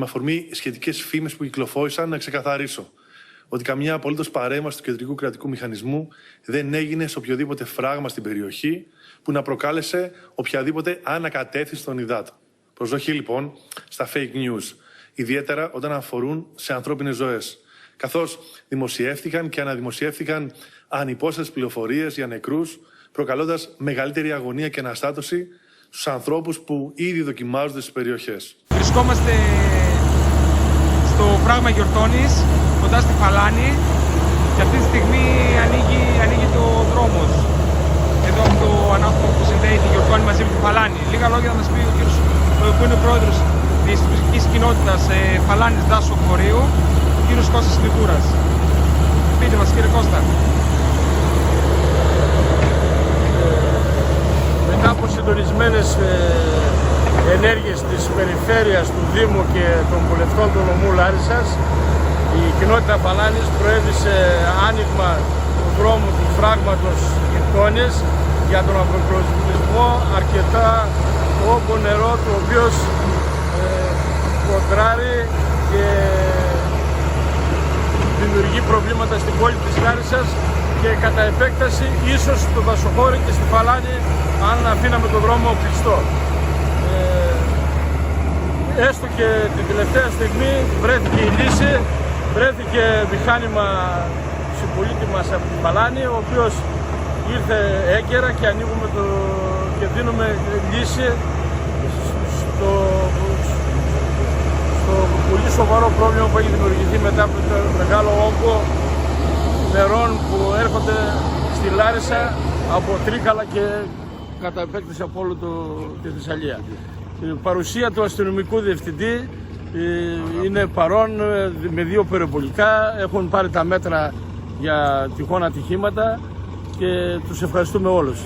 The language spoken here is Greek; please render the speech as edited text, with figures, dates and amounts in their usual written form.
με αφορμή σχετικές φήμες που κυκλοφόρησαν, να ξεκαθαρίσω ότι καμιά απολύτως παρέμβαση του κεντρικού κρατικού μηχανισμού δεν έγινε σε οποιοδήποτε φράγμα στην περιοχή που να προκάλεσε οποιαδήποτε ανακατεύθυνση των υδάτων. Προσοχή λοιπόν στα fake news, ιδιαίτερα όταν αφορούν σε ανθρώπινες ζωές, καθώς δημοσιεύτηκαν και αναδημοσιεύτηκαν ανυπόστατες πληροφορίες για νεκρούς, προκαλώντας μεγαλύτερη αγωνία και αναστάτωση στους ανθρώπους που ήδη δοκιμάζονται στις περιοχές. Βρισκόμαστε στο φράγμα Γιορτώνης, κοντά στη Φαλάνη, και αυτή τη στιγμή ανοίγει το δρόμος. Εδώ από το ανάδρομο που συνδέει τη Γιορτώνη μαζί με τη Φαλάνη. Λίγα λόγια θα μας πει ο κύριος που είναι ο πρόεδρος της τουριστικής κοινότητας Φαλάνης Δάσου Χωρίου, ο κύριος Κώστας Λικούρας. Πείτε μας, κύριε Κώστα. Μετά από συντονισμένες ενέργειες της περιφέρειας του Δήμου και των βουλευτών του νομού Λάρισσας, η κοινότητα Φαλάνης προέβησε άνοιγμα του δρόμου του φράγματος Γιορτώνης για τον αποπλωσματισμό αρκετά όγκο νερό, το οποίο κοντράρει και δημιουργεί προβλήματα στην πόλη της Λάρισσας και κατά επέκταση ίσως στο Δασοχώρι και στη Φαλάνη αν αφήναμε τον δρόμο κλειστό. Έστω και την τελευταία στιγμή βρέθηκε η λύση, βρέθηκε μηχάνημα συμπολίτη μας από τη Φαλάνη, ο οποίος ήρθε έγκαιρα και ανοίγουμε και δίνουμε λύση στο πολύ σοβαρό πρόβλημα που έχει δημιουργηθεί μετά από το μεγάλο όγκο νερών που έρχονται στη Λάρισα από Τρίκαλα και κατά επέκταση από όλη τη Θεσσαλία. Η παρουσία του αστυνομικού διευθυντή είναι παρόν με 2 πυροβολικά, έχουν πάρει τα μέτρα για τυχόν ατυχήματα και τους ευχαριστούμε όλους.